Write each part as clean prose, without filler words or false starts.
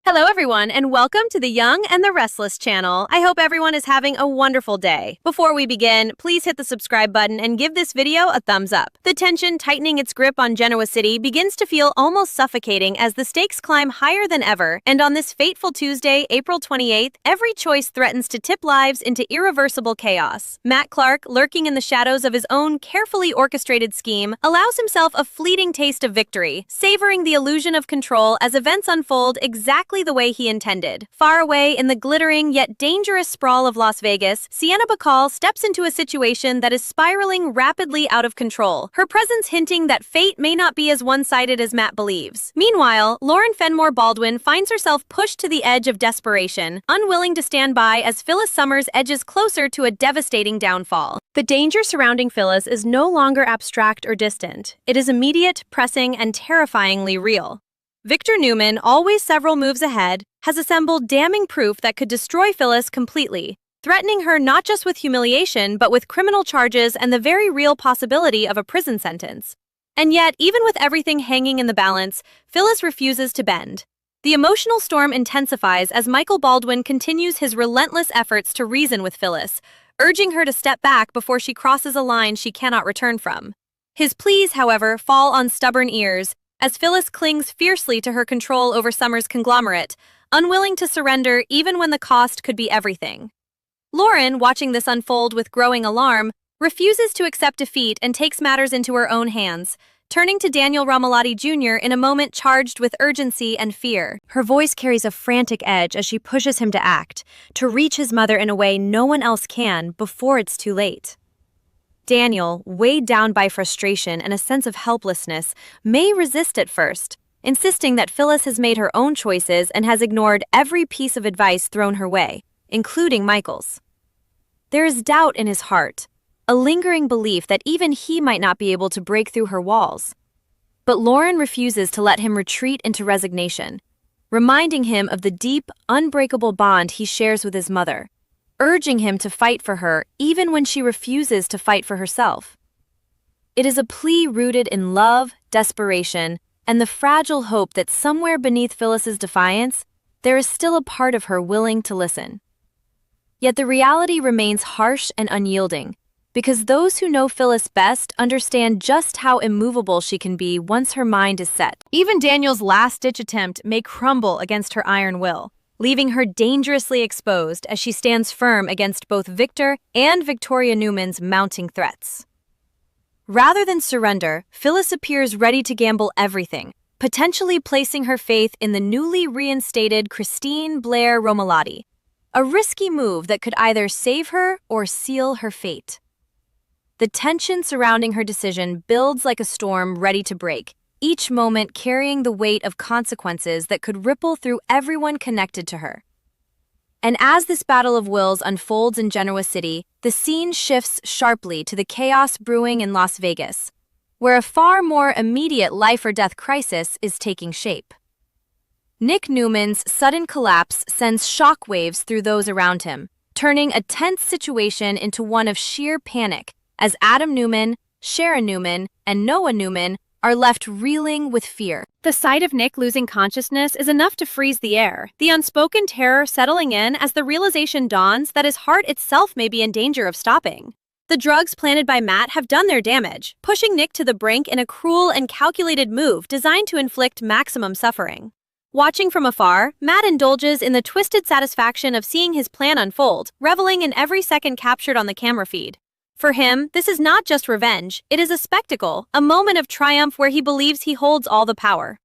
Hello everyone, and welcome to the Young and the Restless channel. I hope everyone is having a wonderful day. Before we begin, please hit the subscribe button and give this video a thumbs up. The tension tightening its grip on Genoa City begins to feel almost suffocating as the stakes climb higher than ever, and on this fateful Tuesday, April 28th, every choice threatens to tip lives into irreversible chaos. Matt Clark, lurking in the shadows of his own carefully orchestrated scheme, allows himself a fleeting taste of victory, savoring the illusion of control as events unfold exactly the way he intended. Far away in the glittering yet dangerous sprawl of Las Vegas, Sienna steps into a situation that is spiraling rapidly out of control, her presence hinting that fate may not be as one-sided as Matt believes. Meanwhile, Lauren Fenmore Baldwin finds herself pushed to the edge of desperation, unwilling to stand by as Phyllis Summers edges closer to a devastating downfall. The danger surrounding Phyllis is no longer abstract or distant. It is immediate, pressing, and terrifyingly real. Victor Newman, always several moves ahead, has assembled damning proof that could destroy Phyllis completely, threatening her not just with humiliation but with criminal charges and the very real possibility of a prison sentence. And yet, even with everything hanging in the balance, Phyllis refuses to bend. The emotional storm intensifies as Michael Baldwin continues his relentless efforts to reason with Phyllis, urging her to step back before she crosses a line she cannot return from. His pleas, however, fall on stubborn ears, as Phyllis clings fiercely to her control over Summers' conglomerate, unwilling to surrender even when the cost could be everything. Lauren, watching this unfold with growing alarm, refuses to accept defeat and takes matters into her own hands, turning to Daniel Romalotti Jr. in a moment charged with urgency and fear. Her voice carries a frantic edge as she pushes him to act, to reach his mother in a way no one else can before it's too late. Daniel, weighed down by frustration and a sense of helplessness, may resist at first, insisting that Phyllis has made her own choices and has ignored every piece of advice thrown her way, including Michael's. There is doubt in his heart, a lingering belief that even he might not be able to break through her walls. But Lauren refuses to let him retreat into resignation, reminding him of the deep, unbreakable bond he shares with his mother, urging him to fight for her even when she refuses to fight for herself. It is a plea rooted in love, desperation, and the fragile hope that somewhere beneath Phyllis's defiance, there is still a part of her willing to listen. Yet the reality remains harsh and unyielding, because those who know Phyllis best understand just how immovable she can be once her mind is set. Even Daniel's last-ditch attempt may crumble against her iron will, leaving her dangerously exposed as she stands firm against both Victor and Victoria Newman's mounting threats. Rather than surrender, Phyllis appears ready to gamble everything, potentially placing her faith in the newly reinstated Christine Blair Romalotti, a risky move that could either save her or seal her fate. The tension surrounding her decision builds like a storm ready to break, each moment carrying the weight of consequences that could ripple through everyone connected to her. And as this battle of wills unfolds in Genoa City, the scene shifts sharply to the chaos brewing in Las Vegas, where a far more immediate life-or-death crisis is taking shape. Nick Newman's sudden collapse sends shockwaves through those around him, turning a tense situation into one of sheer panic as Adam Newman, Sharon Newman, and Noah Newman are left reeling with fear. The sight of Nick losing consciousness is enough to freeze the air, the unspoken terror settling in as the realization dawns that his heart itself may be in danger of stopping. The drugs planted by Matt have done their damage, pushing Nick to the brink in a cruel and calculated move designed to inflict maximum suffering. Watching from afar, Matt indulges in the twisted satisfaction of seeing his plan unfold, reveling in every second captured on the camera feed. For him, this is not just revenge, it is a spectacle, a moment of triumph where he believes he holds all the power.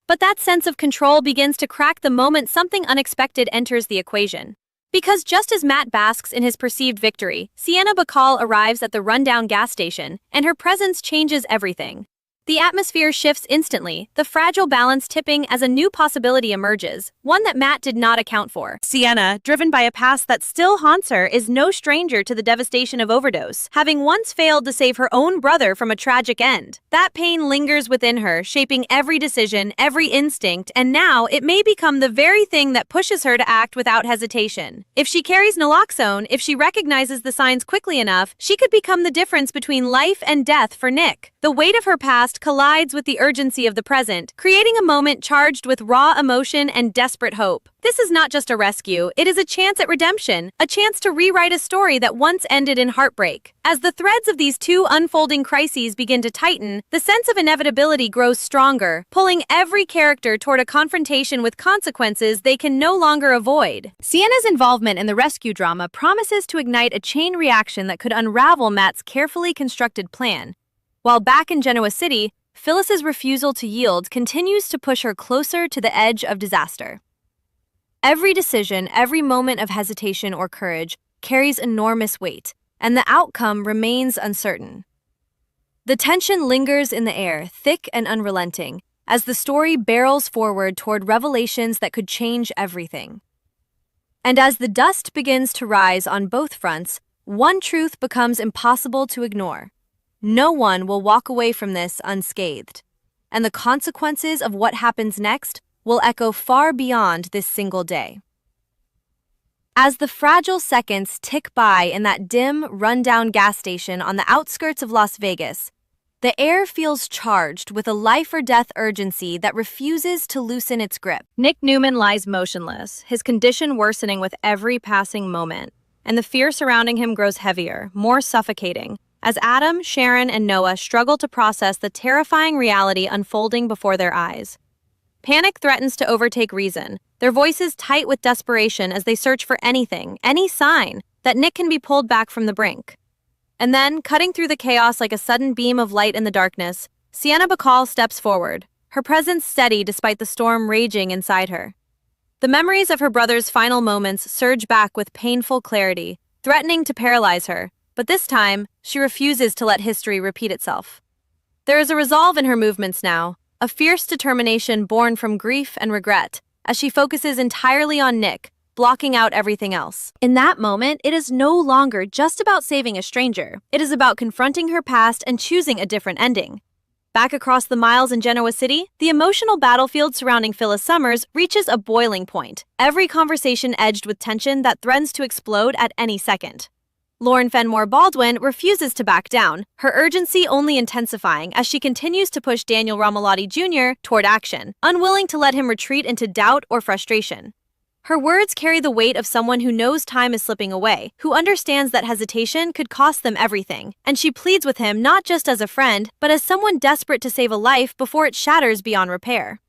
But that sense of control begins to crack the moment something unexpected enters the equation. Because just as Matt basks in his perceived victory, Sienna arrives at the rundown gas station, and her presence changes everything. The atmosphere shifts instantly, the fragile balance tipping as a new possibility emerges, one that Matt did not account for. Sienna, driven by a past that still haunts her, is no stranger to the devastation of overdose, having once failed to save her own brother from a tragic end. That pain lingers within her, shaping every decision, every instinct, and now it may become the very thing that pushes her to act without hesitation. If she carries naloxone, if she recognizes the signs quickly enough, she could become the difference between life and death for Nick. The weight of her past past collides with the urgency of the present, creating a moment charged with raw emotion and desperate hope. This is not just a rescue, it is a chance at redemption, a chance to rewrite a story that once ended in heartbreak. As the threads of these two unfolding crises begin to tighten, the sense of inevitability grows stronger, pulling every character toward a confrontation with consequences they can no longer avoid. Sienna's involvement in the rescue drama promises to ignite a chain reaction that could unravel Matt's carefully constructed plan. While back in Genoa City, Phyllis's refusal to yield continues to push her closer to the edge of disaster. Every decision, every moment of hesitation or courage carries enormous weight, and the outcome remains uncertain. The tension lingers in the air, thick and unrelenting, as the story barrels forward toward revelations that could change everything. And as the dust begins to rise on both fronts, one truth becomes impossible to ignore. No one will walk away from this unscathed, and the consequences of what happens next will echo far beyond this single day. As the fragile seconds tick by in that dim, run-down gas station on the outskirts of Las Vegas, the air feels charged with a life-or-death urgency that refuses to loosen its grip. Nick Newman lies motionless, his condition worsening with every passing moment, and the fear surrounding him grows heavier, more suffocating, as Adam, Sharon, and Noah struggle to process the terrifying reality unfolding before their eyes. Panic threatens to overtake reason, their voices tight with desperation as they search for anything, any sign, that Nick can be pulled back from the brink. And then, cutting through the chaos like a sudden beam of light in the darkness, Sienna Bacall steps forward, her presence steady despite the storm raging inside her. The memories of her brother's final moments surge back with painful clarity, threatening to paralyze her, but this time, she refuses to let history repeat itself. There is a resolve in her movements now, a fierce determination born from grief and regret, as she focuses entirely on Nick, blocking out everything else. In that moment, it is no longer just about saving a stranger. It is about confronting her past and choosing a different ending. Back across the miles in Genoa City, the emotional battlefield surrounding Phyllis Summers reaches a boiling point, every conversation edged with tension that threatens to explode at any second. Lauren Fenmore Baldwin refuses to back down, her urgency only intensifying as she continues to push Daniel Romolotti Jr. toward action, unwilling to let him retreat into doubt or frustration. Her words carry the weight of someone who knows time is slipping away, who understands that hesitation could cost them everything, and she pleads with him not just as a friend, but as someone desperate to save a life before it shatters beyond repair.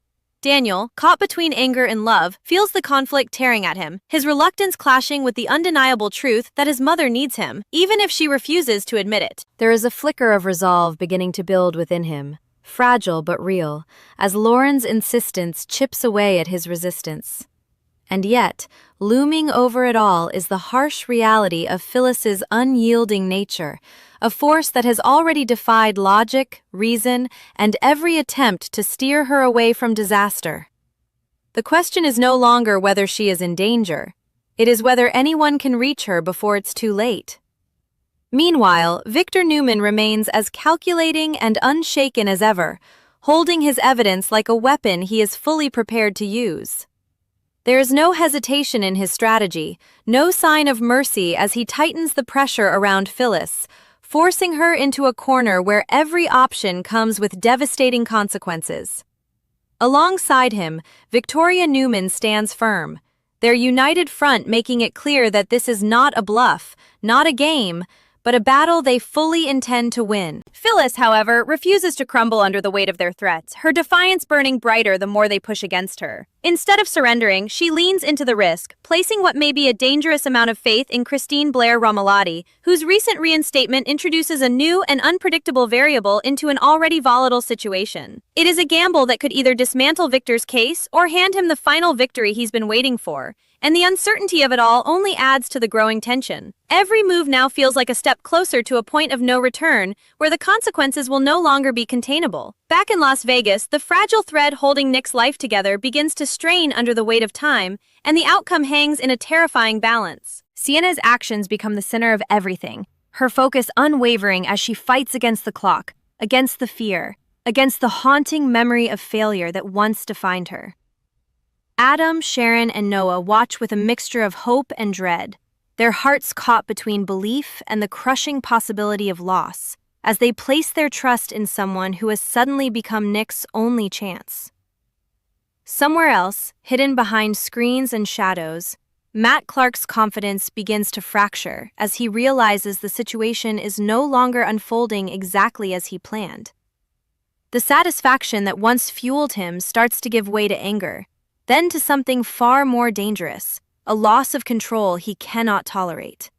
Daniel, caught between anger and love, feels the conflict tearing at him, his reluctance clashing with the undeniable truth that his mother needs him, even if she refuses to admit it. There is a flicker of resolve beginning to build within him, fragile but real, as Lauren's insistence chips away at his resistance. And yet, looming over it all is the harsh reality of Phyllis's unyielding nature, a force that has already defied logic, reason, and every attempt to steer her away from disaster. The question is no longer whether she is in danger. It is whether anyone can reach her before it's too late. Meanwhile, Victor Newman remains as calculating and unshaken as ever, holding his evidence like a weapon he is fully prepared to use. There is no hesitation in his strategy, no sign of mercy as he tightens the pressure around Phyllis, forcing her into a corner where every option comes with devastating consequences. Alongside him, Victoria Newman stands firm, their united front making it clear that this is not a bluff, not a game, but a battle they fully intend to win. Phyllis, however, refuses to crumble under the weight of their threats, her defiance burning brighter the more they push against her. Instead of surrendering, she leans into the risk, placing what may be a dangerous amount of faith in Christine Blair Romolotti, whose recent reinstatement introduces a new and unpredictable variable into an already volatile situation. It is a gamble that could either dismantle Victor's case or hand him the final victory he's been waiting for, and the uncertainty of it all only adds to the growing tension. Every move now feels like a step closer to a point of no return, where the consequences will no longer be containable. Back in Las Vegas, the fragile thread holding Nick's life together begins to strain under the weight of time, and the outcome hangs in a terrifying balance. Sienna's actions become the center of everything, her focus unwavering as she fights against the clock, against the fear, against the haunting memory of failure that once defined her. Adam, Sharon, and Noah watch with a mixture of hope and dread, their hearts caught between belief and the crushing possibility of loss. as they place their trust in someone who has suddenly become Nick's only chance. Somewhere else, hidden behind screens and shadows, Matt Clark's confidence begins to fracture as he realizes the situation is no longer unfolding exactly as he planned. The satisfaction that once fueled him starts to give way to anger, then to something far more dangerous, a loss of control he cannot tolerate.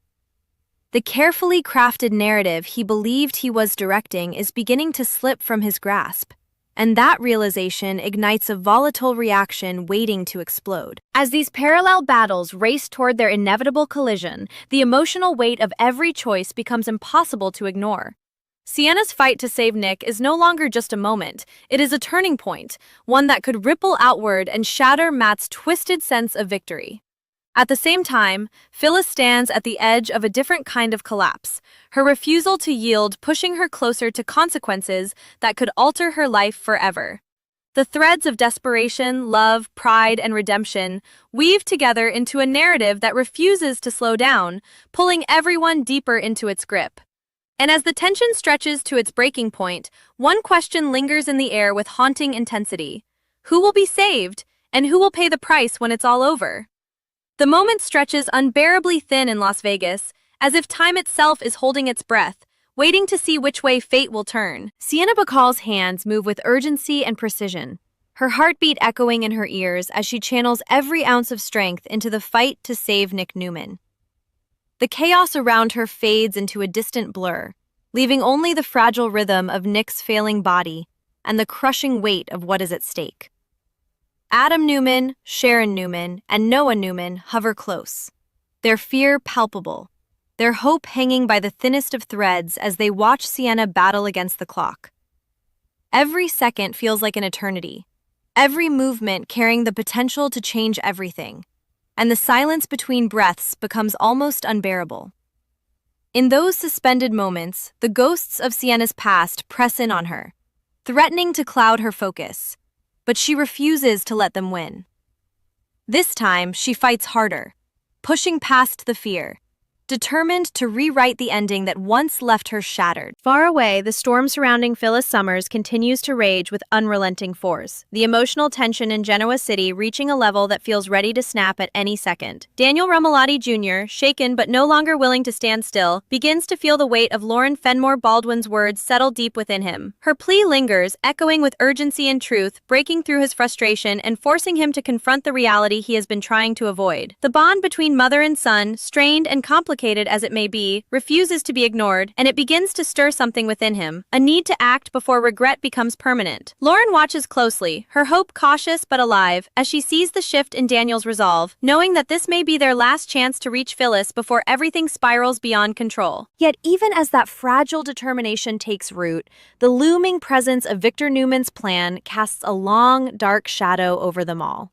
The carefully crafted narrative he believed he was directing is beginning to slip from his grasp, and that realization ignites a volatile reaction waiting to explode. As these parallel battles race toward their inevitable collision, the emotional weight of every choice becomes impossible to ignore. Sienna's fight to save Nick is no longer just a moment, it is a turning point, one that could ripple outward and shatter Matt's twisted sense of victory. At the same time, Phyllis stands at the edge of a different kind of collapse, her refusal to yield pushing her closer to consequences that could alter her life forever. The threads of desperation, love, pride, and redemption weave together into a narrative that refuses to slow down, pulling everyone deeper into its grip. And as the tension stretches to its breaking point, one question lingers in the air with haunting intensity. Who will be saved, and who will pay the price when it's all over? The moment stretches unbearably thin in Las Vegas, as if time itself is holding its breath, waiting to see which way fate will turn. Sienna Bacall's hands move with urgency and precision, her heartbeat echoing in her ears as she channels every ounce of strength into the fight to save Nick Newman. The chaos around her fades into a distant blur, leaving only the fragile rhythm of Nick's failing body and the crushing weight of what is at stake. Adam Newman, Sharon Newman, and Noah Newman hover close, their fear palpable, their hope hanging by the thinnest of threads as they watch Sienna battle against the clock. Every second feels like an eternity, every movement carrying the potential to change everything, and the silence between breaths becomes almost unbearable. In those suspended moments, the ghosts of Sienna's past press in on her, threatening to cloud her focus, but she refuses to let them win. This time, she fights harder, pushing past the fear, determined to rewrite the ending that once left her shattered. Far away, the storm surrounding Phyllis Summers continues to rage with unrelenting force, the emotional tension in Genoa City reaching a level that feels ready to snap at any second. Daniel Rumalotti Jr., shaken but no longer willing to stand still, begins to feel the weight of Lauren Fenmore Baldwin's words settle deep within him. Her plea lingers, echoing with urgency and truth, breaking through his frustration and forcing him to confront the reality he has been trying to avoid. The bond between mother and son, strained and complicated as it may be, refuses to be ignored, and it begins to stir something within him, a need to act before regret becomes permanent. Lauren watches closely, her hope cautious but alive, as she sees the shift in Daniel's resolve, knowing that this may be their last chance to reach Phyllis before everything spirals beyond control. Yet even as that fragile determination takes root, the looming presence of Victor Newman's plan casts a long, dark shadow over them all.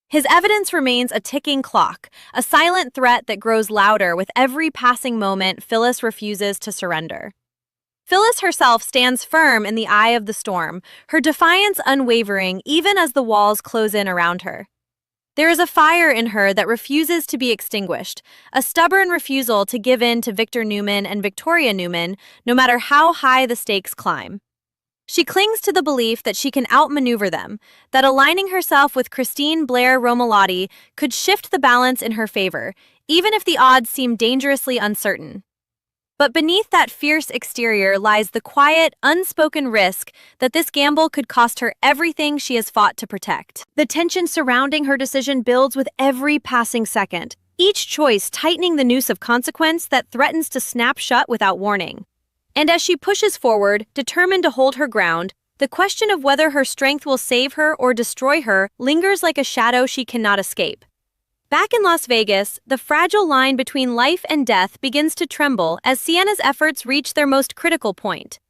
His evidence remains a ticking clock, a silent threat that grows louder with every passing moment Phyllis refuses to surrender. Phyllis herself stands firm in the eye of the storm, her defiance unwavering even as the walls close in around her. There is a fire in her that refuses to be extinguished, a stubborn refusal to give in to Victor Newman and Victoria Newman, no matter how high the stakes climb. She clings to the belief that she can outmaneuver them, that aligning herself with Christine Blair Romalotti could shift the balance in her favor, even if the odds seem dangerously uncertain. But beneath that fierce exterior lies the quiet, unspoken risk that this gamble could cost her everything she has fought to protect. The tension surrounding her decision builds with every passing second, each choice tightening the noose of consequence that threatens to snap shut without warning. And as she pushes forward, determined to hold her ground, the question of whether her strength will save her or destroy her lingers like a shadow she cannot escape. Back in Las Vegas, the fragile line between life and death begins to tremble as Sienna's efforts reach their most critical point.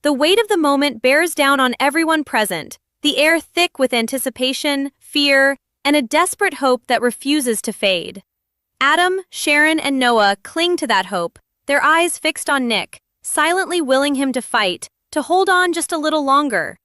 The weight of the moment bears down on everyone present, the air thick with anticipation, fear, and a desperate hope that refuses to fade. Adam, Sharon, and Noah cling to that hope, their eyes fixed on Nick, silently willing him to fight, to hold on just a little longer.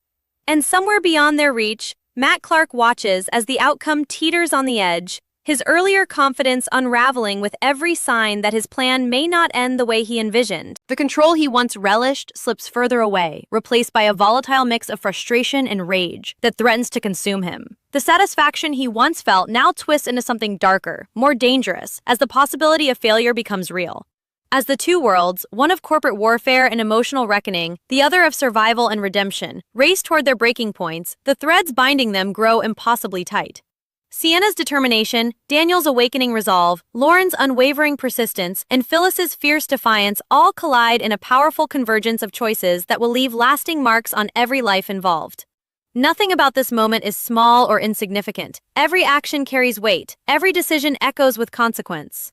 And somewhere beyond their reach, Matt Clark watches as the outcome teeters on the edge, his earlier confidence unraveling with every sign that his plan may not end the way he envisioned. The control he once relished slips further away, replaced by a volatile mix of frustration and rage that threatens to consume him. The satisfaction he once felt now twists into something darker, more dangerous, as the possibility of failure becomes real. As the two worlds, one of corporate warfare and emotional reckoning, the other of survival and redemption, race toward their breaking points, the threads binding them grow impossibly tight. Sienna's determination, Daniel's awakening resolve, Lauren's unwavering persistence, and Phyllis's fierce defiance all collide in a powerful convergence of choices that will leave lasting marks on every life involved. Nothing about this moment is small or insignificant. Every action carries weight, every decision echoes with consequence.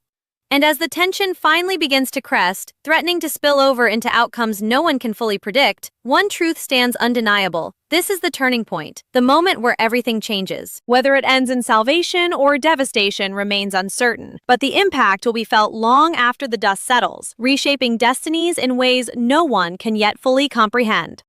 And as the tension finally begins to crest, threatening to spill over into outcomes no one can fully predict, one truth stands undeniable. This is the turning point, the moment where everything changes. Whether it ends in salvation or devastation remains uncertain, but the impact will be felt long after the dust settles, reshaping destinies in ways no one can yet fully comprehend.